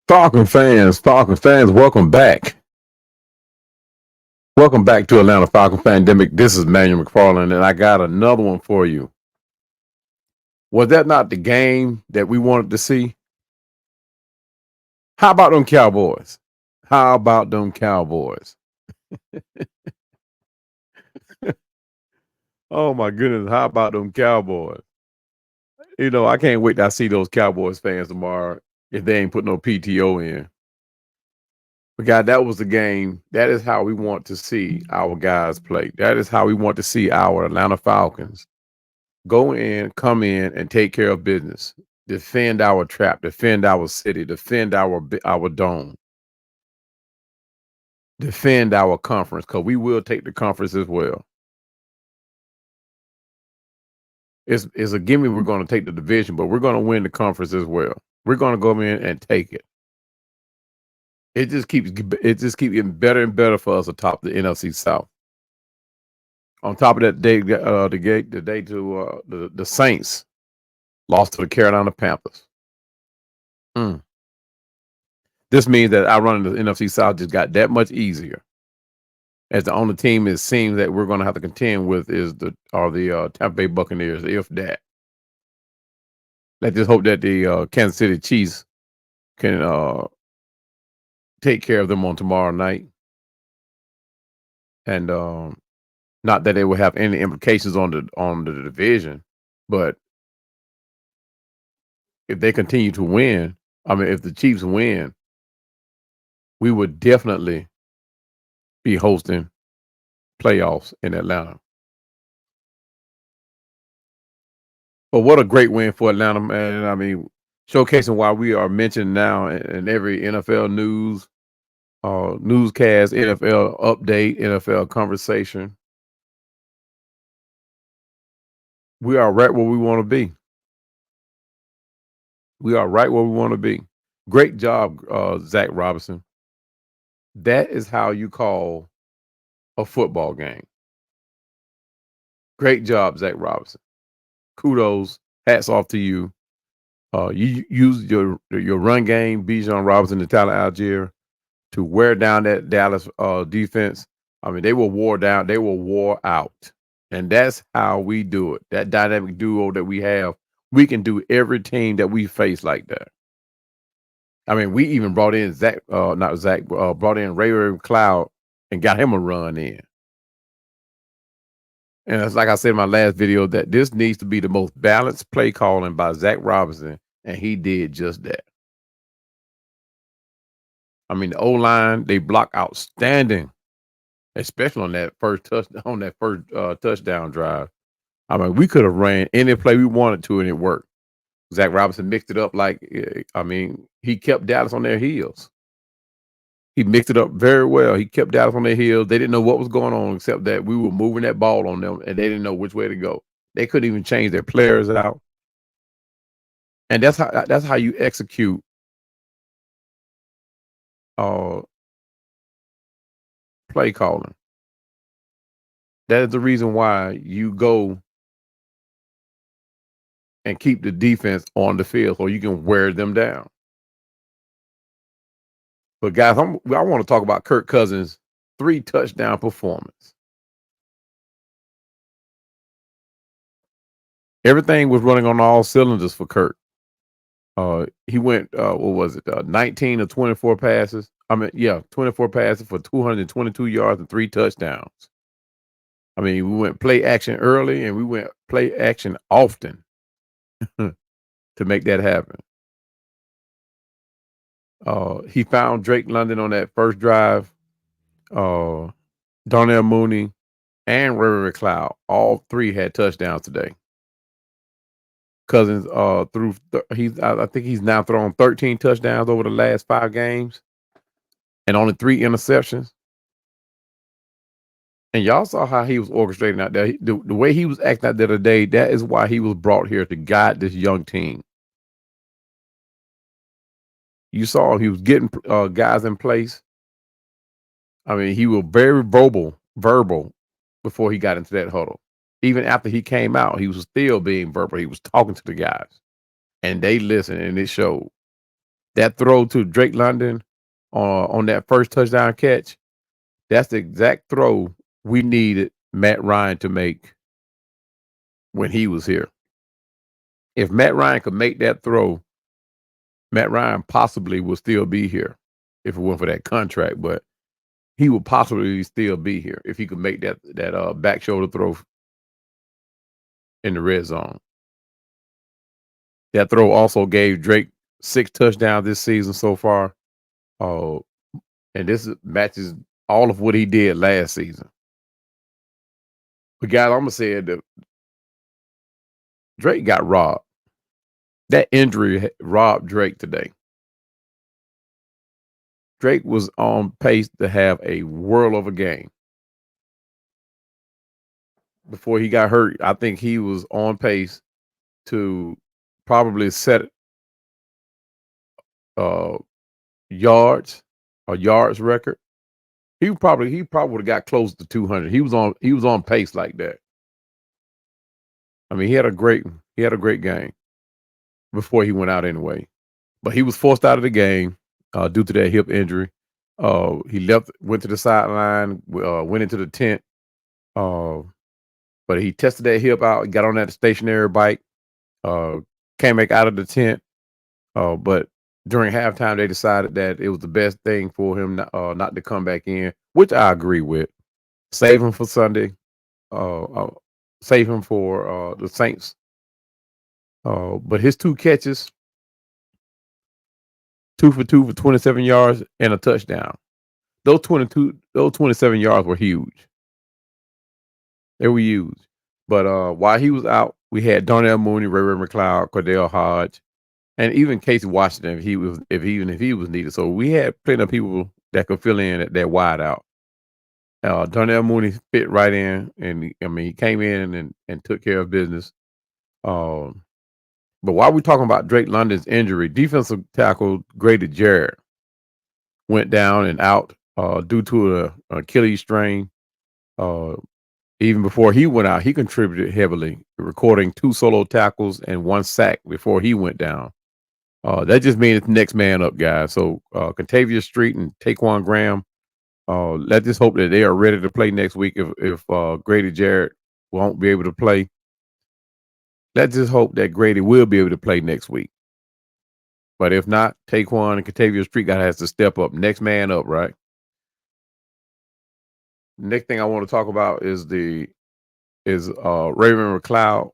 Falcon fans, welcome back. Welcome back to Atlanta Falcon Pandemic. This is Manuel McFarland, and I got another one for you. Was that not the game that we wanted to see? How about them Cowboys? How about them Cowboys? Oh my goodness, how about them Cowboys? I can't wait to see those Cowboys fans tomorrow if they ain't put no PTO in. But God, that was the game. That is how we want to see our guys play. That is how we want to see our Atlanta Falcons go in, come in, and take care of business. Defend our trap, defend our city, defend our dome, defend our conference, because we will take the conference as well. It's a gimme we're going to take the division, but we're going to win the conference as well. We're going to go in and take it. It just keeps getting better and better for us atop the NFC South. On top of that, the Saints lost to the Carolina Panthers. This means that our run in the NFC South just got that much easier. As the only team it seems that we're going to have to contend with is the Tampa Bay Buccaneers, if that. Let's just hope that the Kansas City Chiefs can take care of them on tomorrow night, and not that it will have any implications on the division, but if they continue to win, if the Chiefs win, we would definitely be hosting playoffs in Atlanta. But what a great win for Atlanta, man. Showcasing why we are mentioned now in every NFL news, newscast, NFL update, NFL conversation. We are right where we want to be. We are right where we want to be. Great job, Zach Robinson. That is how you call a football game. Great job, Zach Robinson. Kudos. Hats off to you. You used your run game, Bijan Robinson and Tyler Algier, to wear down that Dallas defense. They were wore down. They were wore out. And that's how we do it. That dynamic duo that we have, we can do every team that we face like that. We even brought in brought in Ray McCloud and got him a run in. And it's like I said in my last video, that this needs to be the most balanced play calling by Zach Robinson, and he did just that. The O-line, they block outstanding, especially on that first touchdown drive. We could have ran any play we wanted to, and it worked. Zach Robinson mixed it up he kept Dallas on their heels. He mixed it up very well. He kept Dallas on their heels. They didn't know what was going on, except that we were moving that ball on them, and they didn't know which way to go. They couldn't even change their players out. And that's how you execute play calling. That is the reason why you go and keep the defense on the field so you can wear them down. But guys, I want to talk about Kirk Cousins' 3-touchdown performance. Everything was running on all cylinders for Kirk. He went 19 of 24 passes. 24 passes for 222 yards and 3 touchdowns. We went play action early and we went play action often to make that happen. He found Drake London on that first drive. Darnell Mooney and Ray McCloud, all 3 had touchdowns today. Cousins I think he's now thrown 13 touchdowns over the last 5 games and only 3 interceptions. And y'all saw how he was orchestrating out there. The way he was acting out there today, that is why he was brought here to guide this young team. You saw he was getting guys in place. He was very verbal before he got into that huddle. Even after he came out, he was still being verbal. He was talking to the guys, and they listened, and it showed. That throw to Drake London on that first touchdown catch, that's the exact throw we needed Matt Ryan to make when he was here. If Matt Ryan could make that throw, Matt Ryan possibly will still be here if it weren't for that contract, but he would possibly still be here if he could make that back shoulder throw in the red zone. That throw also gave Drake 6 touchdowns this season so far. Uh, and this matches all of what he did last season. But guys, I'm gonna say it, that Drake got robbed. That injury robbed Drake today. Drake was on pace to have a world of a game. Before he got hurt, I think he was on pace to probably set uh yards a yards record. He probably would have got close to 200. He was on pace like that. I mean, he had a great game before he went out anyway. But he was forced out of the game due to that hip injury. He went to the sideline, went into the tent. Uh, but he tested that hip out, got on that stationary bike, uh, came back out of the tent. But during halftime, they decided that it was the best thing for him not to come back in, which I agree with. Save him for Sunday. Save him for the Saints. But his 2 catches, 2 for 2 for 27 yards and a touchdown. Those 27 yards were huge. They were huge. But while he was out, we had Darnell Mooney, Ray McLeod, Cordell Hodge, and even Casey Washington if he was needed. So we had plenty of people that could fill in at that wide out. Darnell Mooney fit right in, and he came in and took care of business. But while we're talking about Drake London's injury, defensive tackle Grady Jarrett went down and out due to an Achilles strain. Even before he went out, he contributed heavily, recording 2 solo tackles and 1 sack before he went down. That just means it's next man up, guys. So Contavious Street and Taquan Graham, let's just hope that they are ready to play next week. If Grady Jarrett won't be able to play, let's just hope that Grady will be able to play next week. But if not, Taquan and Contavious Street has to step up. Next man up, right? Next thing I want to talk about is Raven McLeod.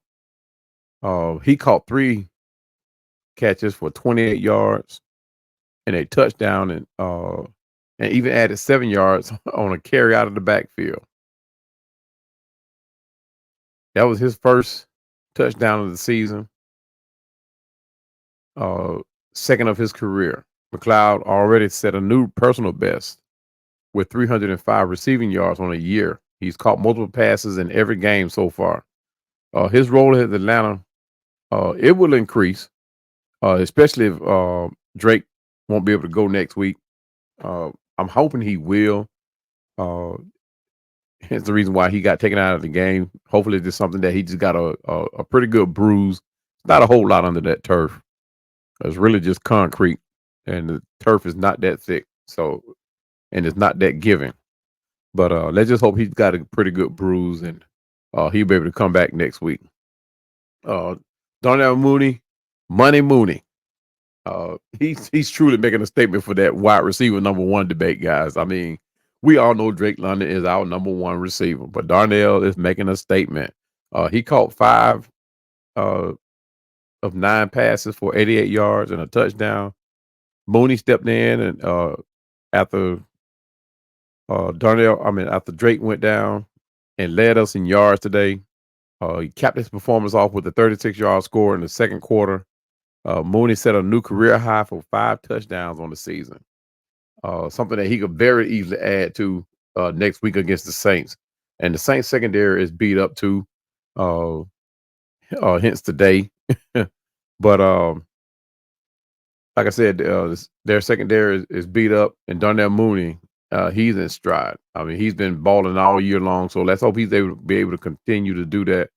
He caught 3 catches for 28 yards and a touchdown, and even added 7 yards on a carry out of the backfield. That was his first touchdown of the season, second of his career. McLeod already set a new personal best with 305 receiving yards on a year. He's caught multiple passes in every game so far. His role at Atlanta, it will increase, especially if Drake won't be able to go next week. I'm hoping he will. Hence the reason why he got taken out of the game. Hopefully, it's just something that he just got a pretty good bruise. Not a whole lot under that turf. It's really just concrete, and the turf is not that thick. So, and it's not that giving. But let's just hope he's got a pretty good bruise, and he'll be able to come back next week. Darnell Mooney, Money Mooney. He's truly making a statement for that wide receiver number 1 debate, guys. I mean, we all know Drake London is our number 1 receiver, but Darnell is making a statement. He caught 5 of 9 passes for 88 yards and a touchdown. Mooney stepped in and after after Drake went down and led us in yards today. He capped his performance off with a 36-yard score in the second quarter. Mooney set a new career high for 5 touchdowns on the season. Something that he could very easily add to next week against the Saints. And the Saints secondary is beat up too. Hence today. But like I said, their secondary is beat up, and Darnell Mooney, he's in stride. I mean, he's been balling all year long. So let's hope he's able to continue to do that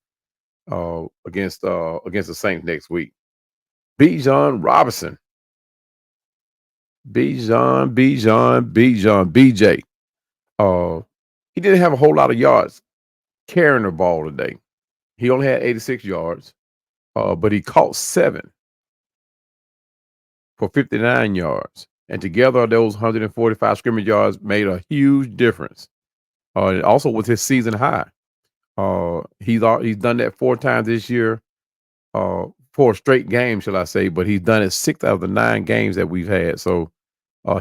against the Saints next week. Bijan Robinson. BJ. Uh, he didn't have a whole lot of yards carrying the ball today. He only had 86 yards, but he caught 7 for 59 yards. And together, those 145 scrimmage yards made a huge difference. It also was his season high. He's done that 4 times this year, 4 straight games, shall I say? But he's done it 6 out of the 9 games that we've had. So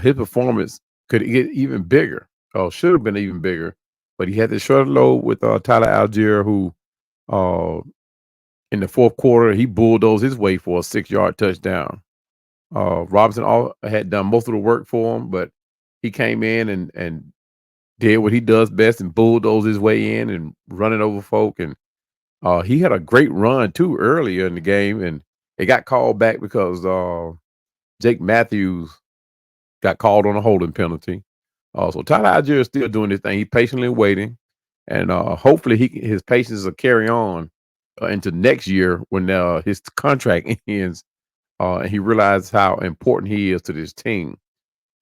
his performance could get even bigger. Should have been even bigger. But he had the short load with Tyler Algier, who uh, in the fourth quarter he bulldozed his way for a 6-yard touchdown. Robinson had done most of the work for him, but he came in and did what he does best and bulldozed his way in and running over folk. And he had a great run too earlier in the game, and it got called back because Jake Matthews got called on a holding penalty. So Tyler Algier is still doing his thing. He's patiently waiting, and hopefully his patience will carry on into next year when his contract ends, and he realizes how important he is to this team.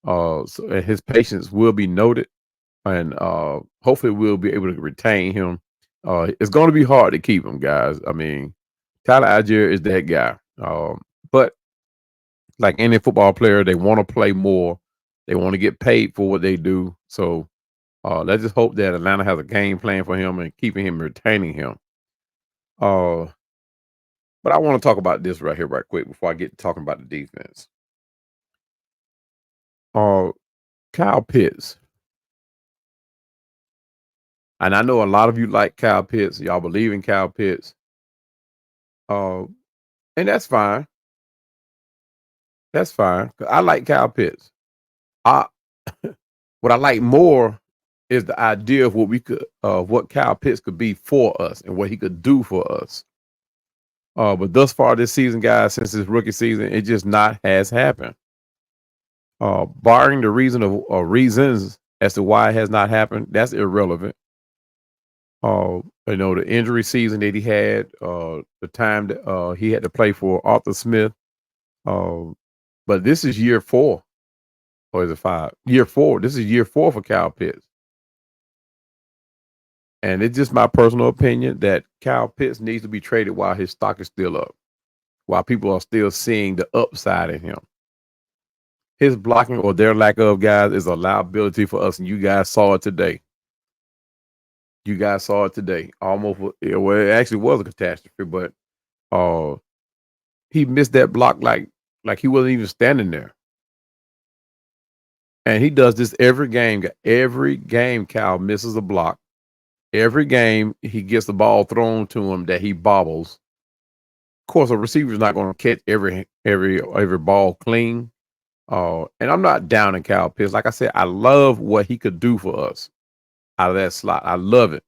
So his patience will be noted, and hopefully we'll be able to retain him. It's going to be hard to keep him, guys. I mean, Tyler Algier is that guy. But like any football player, they want to play more. They want to get paid for what they do. So let's just hope that Atlanta has a game plan for him and keeping him, retaining him. Uh, but I want to talk about this right here, right quick, before I get to talking about the defense. Kyle Pitts. And I know a lot of you like Kyle Pitts. Y'all believe in Kyle Pitts. Uh, and that's fine. That's fine. 'Cause I like Kyle Pitts. I what I like more is the idea of what Kyle Pitts could be for us and what he could do for us. But thus far this season, guys, since his rookie season, it just not has happened. Barring the reasons as to why it has not happened, that's irrelevant. The injury season that he had, the time that he had to play for Arthur Smith. But this is year 4, or is it 5? Year 4. This is year 4 for Kyle Pitts. And it's just my personal opinion that Kyle Pitts needs to be traded while his stock is still up, while people are still seeing the upside in him. His blocking, or their lack of, guys, is a liability for us, and you guys saw it today. You guys saw it today. Almost, well, it actually was a catastrophe, but he missed that block like he wasn't even standing there. And he does this every game. Every game, Cal misses a block. Every game, he gets the ball thrown to him that he bobbles. Of course, a receiver's not going to catch every ball clean. And I'm not down in Cal Pitts. Like I said, I love what he could do for us out of that slot. I love it.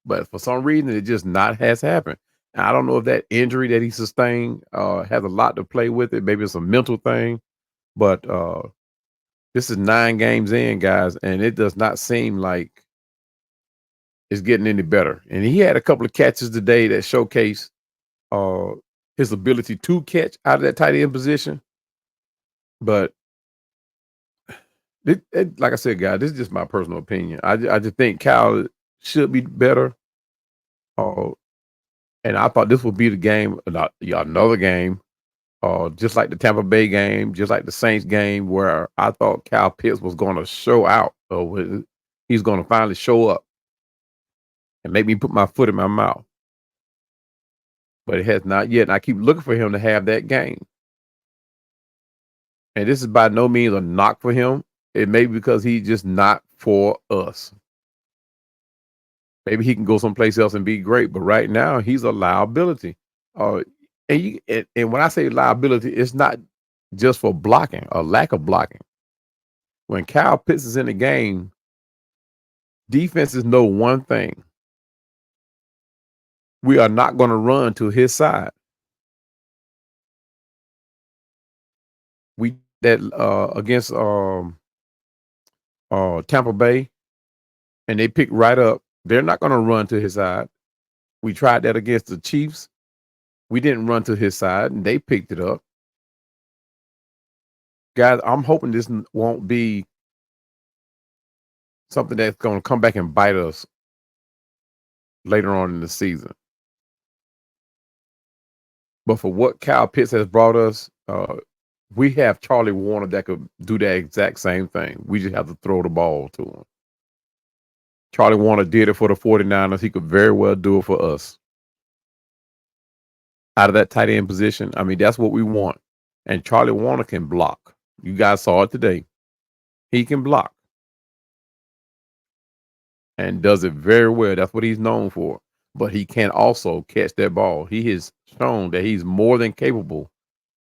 But for some reason, it just not has happened. And I don't know if that injury that he sustained has a lot to play with it. Maybe it's a mental thing. But this is 9 games in, guys, and it does not seem like it's getting any better. And he had a couple of catches today that showcase his ability to catch out of that tight end position. But like I said, guys, this is just my personal opinion. I just think Kyle should be better. And I thought this would be the game, another game, just like the Tampa Bay game, just like the Saints game, where I thought Kyle Pitts was going to show out. He's going to finally show up and make me put my foot in my mouth. But it has not yet. And I keep looking for him to have that game. And this is by no means a knock for him. It may be because he's just not for us. Maybe he can go someplace else and be great. But right now, he's a liability. And when I say liability, it's not just for blocking or lack of blocking. When Kyle Pitts is in the game, defenses know one thing. We are not going to run to his side. We that against Tampa Bay, and they picked right up. They're not going to run to his side. We tried that against the Chiefs. We didn't run to his side, and they picked it up. Guys, I'm hoping this won't be something that's going to come back and bite us later on in the season. But for what Kyle Pitts has brought us, we have Charlie Warner that could do that exact same thing. We just have to throw the ball to him. Charlie Warner did it for the 49ers. He could very well do it for us. Out of that tight end position, I mean, that's what we want. And Charlie Warner can block. You guys saw it today. He can block and does it very well. That's what he's known for. But he can also catch that ball. He has shown that he's more than capable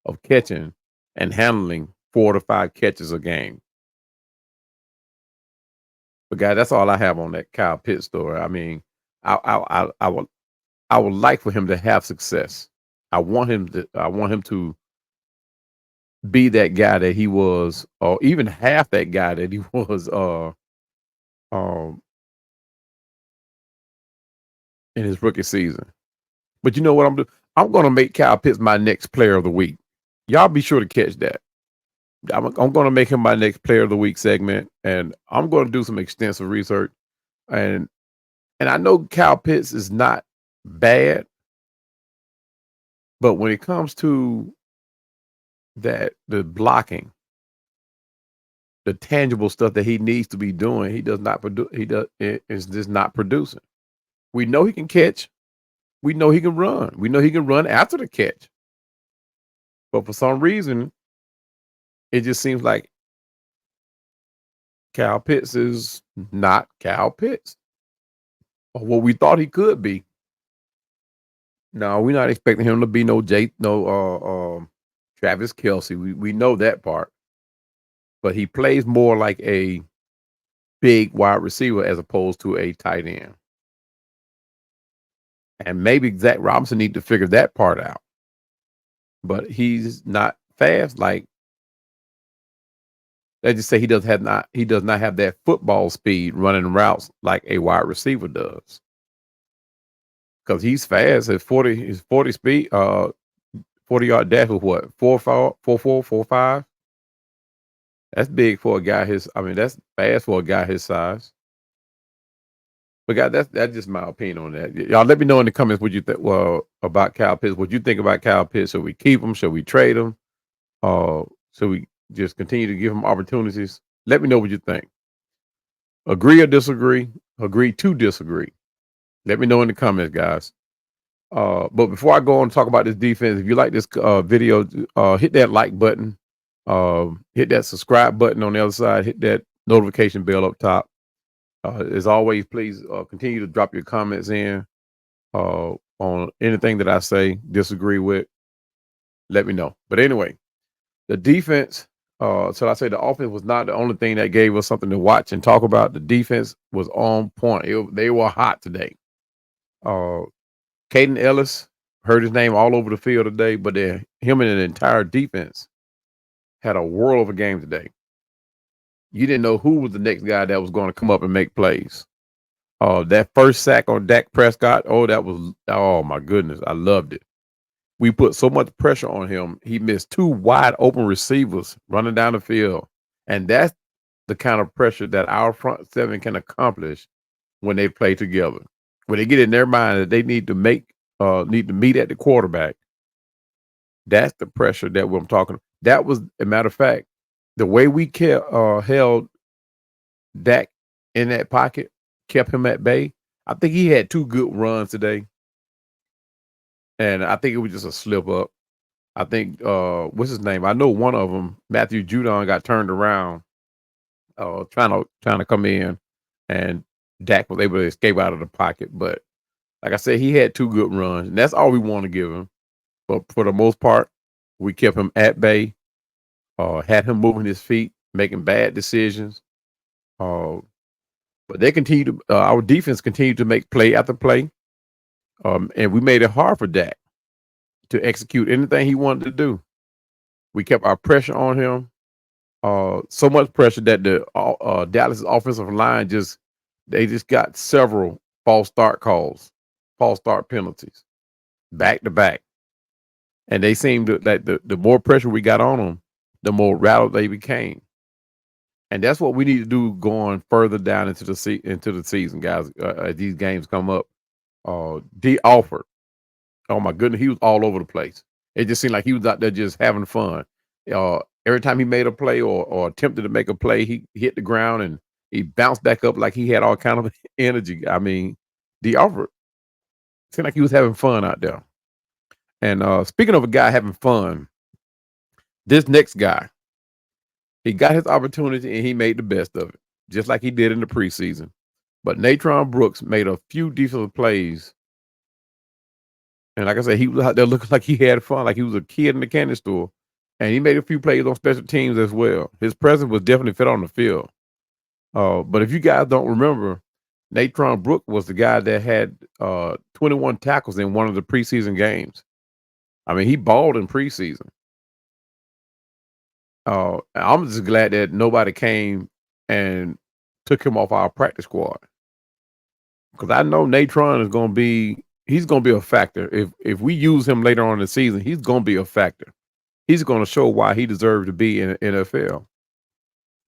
of catching and handling 4 to 5 catches a game. But guys, that's all I have on that Kyle Pitts story. I mean, I would like for him to have success. I want him to be that guy that he was, or even half that guy that he was in his rookie season. But you know what I'm doing? I'm going to make Kyle Pitts my next player of the week. Y'all be sure to catch that. I'm going to make him my next player of the week segment, and I'm going to do some extensive research. And I know Kyle Pitts is not bad, but when it comes to the blocking, the tangible stuff that he needs to be doing, he does not produce. Is just not producing. We know he can catch. We know he can run. We know he can run after the catch. But for some reason, it just seems like Kyle Pitts is not Kyle Pitts, or what we thought he could be. No, we're not expecting him to be no Travis Kelce. We know that part, but he plays more like a big wide receiver as opposed to a tight end. And maybe Zach Robinson need to figure that part out. But he's not fast. Like, let's just say he does not have that football speed running routes like a wide receiver does. Because he's fast at 40 speed, 40-yard dash with what? 4.4, 4.4, 4.5. That's big for a guy that's fast for a guy his size. But guys, that's just my opinion on that. Y'all let me know in the comments what you think about Kyle Pitts. What you think about Kyle Pitts? Should we keep him? Should we trade him? Should we just continue to give him opportunities? Let me know what you think. Agree or disagree? Agree to disagree. Let me know in the comments, guys. But before I go on and talk about this defense, if you like this video, hit that like button. Hit that subscribe button on the other side. Hit that notification bell up top. As always, please continue to drop your comments in on anything that I say, disagree with. Let me know. But anyway, the defense, so I say the offense was not the only thing that gave us something to watch and talk about. The defense was on point. They were hot today. Caden Ellis, heard his name all over the field today, but him and the entire defense had a world of a game today. You didn't know who was the next guy that was going to come up and make plays. That first sack on Dak Prescott, oh my goodness, I loved it. We put so much pressure on him. He missed 2 wide open receivers running down the field. And that's the kind of pressure that our front seven can accomplish when they play together. When they get in their mind that they need to meet at the quarterback. That's the pressure that I'm talking about. That was, a matter of fact, the way we held Dak in that pocket, kept him at bay. I think he had 2 good runs today. And I think it was just a slip up. I think, what's his name? I know one of them, Matthew Judon, got turned around trying to come in, and Dak was able to escape out of the pocket. But like I said, he had 2 good runs, and that's all we want to give him. But for the most part, we kept him at bay, had him moving his feet, making bad decisions. But they continue to, our defense continued to make play after play. And we made it hard for Dak to execute anything he wanted to do. We kept our pressure on him. So much pressure that the Dallas offensive line just got several false start calls, false start penalties, back to back. And they seemed to, that the more pressure we got on them, the more rattled they became. And that's what we need to do going further down into the season, guys. As these games come up, D. Alford, oh my goodness, he was all over the place. It just seemed like he was out there just having fun. Uh, every time he made a play or attempted to make a play, he hit the ground and he bounced back up like he had all kind of energy. I mean, D. Alford seemed like he was having fun out there. And speaking of a guy having fun, this next guy, he got his opportunity and he made the best of it, just like he did in the preseason. But Natrone Brooks made a few defensive plays. And like I said, he was out there looking like he had fun, like he was a kid in the candy store. And he made a few plays on special teams as well. His presence was definitely fit on the field. But if you guys don't remember, Natrone Brooks was the guy that had 21 tackles in one of the preseason games. I mean, he balled in preseason. I'm just glad that nobody came and took him off our practice squad, because I know Natron is going to be he's going to be a factor. If we use him later on in the season, he's going to be a factor. He's going to show why he deserves to be in the NFL.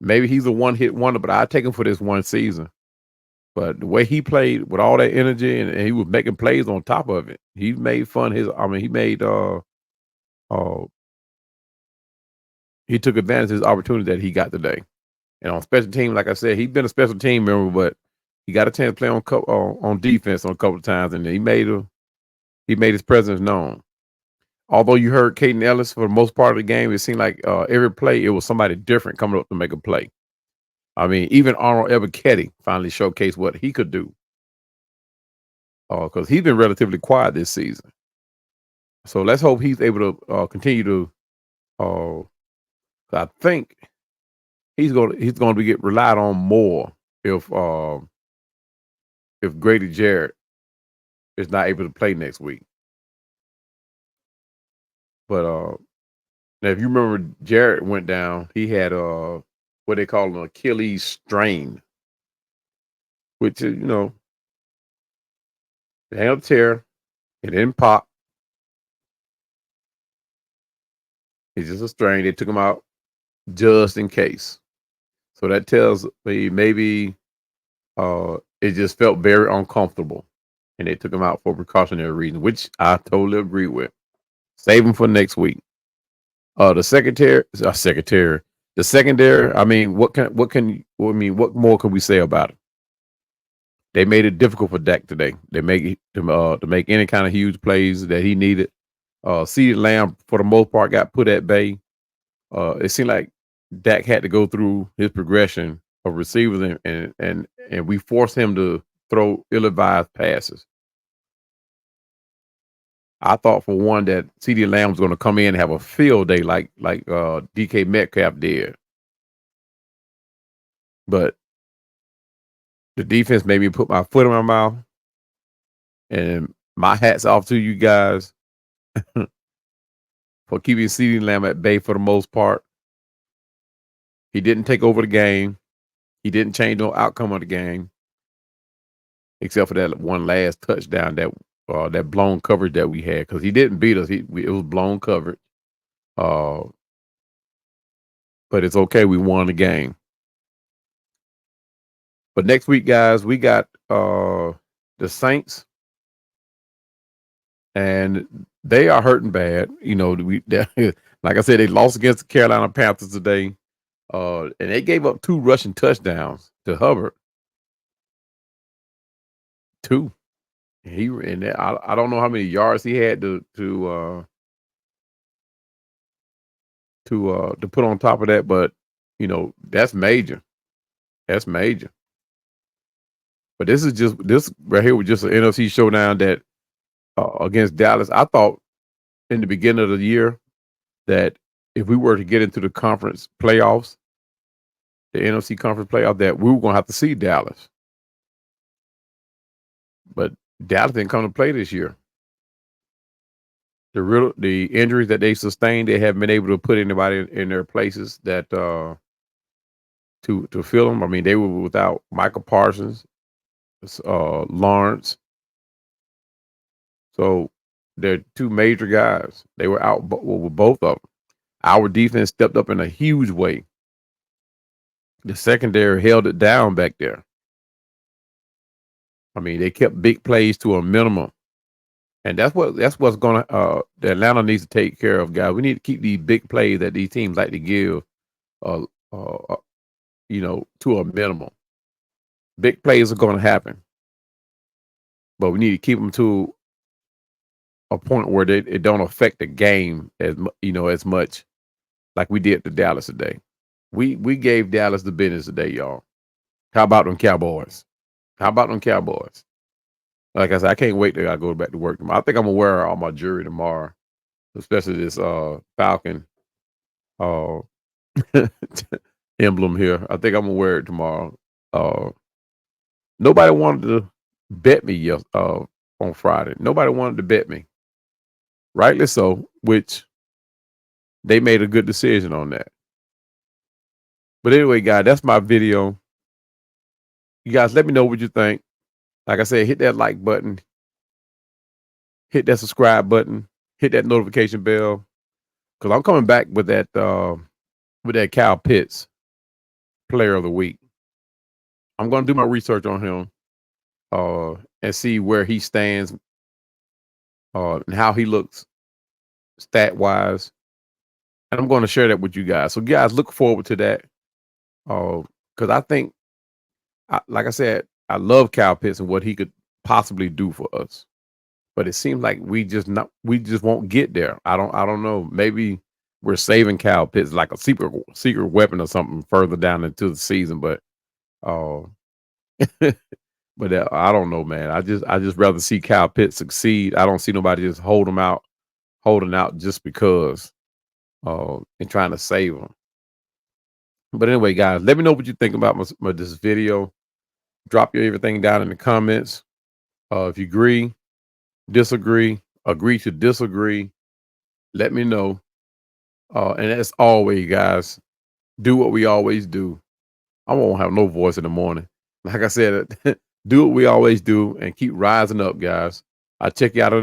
Maybe he's a one-hit wonder, but I take him for this one season. But the way he played with all that energy and he was making plays on top of it, he made fun. He made he took advantage of his opportunity that he got today. And on special team, like I said, he's been a special team member, but he got a chance to play on defense on a couple of times, and he made his presence known. Although you heard Caden Ellis for the most part of the game, it seemed like every play it was somebody different coming up to make a play. I mean, even Arnold Ebiketie finally showcased what he could do, because he's been relatively quiet this season. So let's hope he's able to continue to. I think he's going to get relied on more if Grady Jarrett is not able to play next week. But now if you remember, Jarrett went down. He had what they call an Achilles strain, which is it had a tear. It didn't pop. It's just a strain. They took him out just in case. So that tells me maybe it just felt very uncomfortable, and they took him out for precautionary reasons, which I totally agree with. Save him for next week. The secondary. I mean, what more can we say about it? They made it difficult for Dak today. They make it to make any kind of huge plays that he needed. CeeDee Lamb, for the most part, got put at bay. It seemed like Dak had to go through his progression of receivers, and we forced him to throw ill-advised passes. I thought for one that CeeDee Lamb was going to come in and have a field day like DK Metcalf did, but the defense made me put my foot in my mouth. And my hat's off to you guys for keeping CeeDee Lamb at bay for the most part. He didn't take over the game. He didn't change no outcome of the game, except for that one last touchdown, that blown coverage that we had, because he didn't beat us. It was blown coverage. But it's okay. We won the game. But next week, guys, we got the Saints, and they are hurting bad. Like I said, they lost against the Carolina Panthers today, and they gave up 2 rushing touchdowns to Hubbard. 2. I don't know how many yards he had to put on top of that, but that's major. That's major. But this right here was just an NFC showdown that against Dallas. I thought in the beginning of the year that if we were to get into the conference playoffs, the NFC conference playoff, that we were going to have to see Dallas. But Dallas didn't come to play this year. The injuries that they sustained, they haven't been able to put anybody in their places that to fill them. I mean, they were without Michael Parsons, Lawrence. So they're 2 major guys. They were out with both of them. Our defense stepped up in a huge way. The secondary held it down back there. I mean, they kept big plays to a minimum. And that's what's gonna the Atlanta needs to take care of, guys. We need to keep these big plays that these teams like to give uh, uh to a minimum. Big plays are gonna happen, but we need to keep them to a point where it don't affect the game as much like we did to Dallas today. We gave Dallas the business today, y'all. How about them Cowboys? How about them Cowboys? Like I said, I can't wait till I go back to work tomorrow. I think I'm gonna wear all my jewelry tomorrow, especially this Falcon uh emblem here. I think I'm gonna wear it tomorrow. Uh Nobody wanted to bet me on Friday. Nobody wanted to bet me. Rightly so, which they made a good decision on that. But anyway, guys, that's my video. You guys let me know what you think. Like I said, hit that like button, hit that subscribe button, hit that notification bell. Cause I'm coming back with that Kyle Pitts player of the week. I'm gonna do my research on him and see where he stands and how he looks stat wise. And I'm gonna share that with you guys. So guys, look forward to that. Because I think like I said, I love Kyle Pitts and what he could possibly do for us. But it seems like we just won't get there. I don't know. Maybe we're saving Kyle Pitts like a secret weapon or something further down into the season. But I don't know, man. I just rather see Kyle Pitts succeed. I don't see nobody just holding out just because and trying to save him. But anyway, guys, let me know what you think about this video. Drop your everything down in the comments. If you agree, disagree, agree to disagree, let me know. And as always, guys, do what we always do. I won't have no voice in the morning. Like I said, do what we always do and keep rising up, guys. I'll check you out on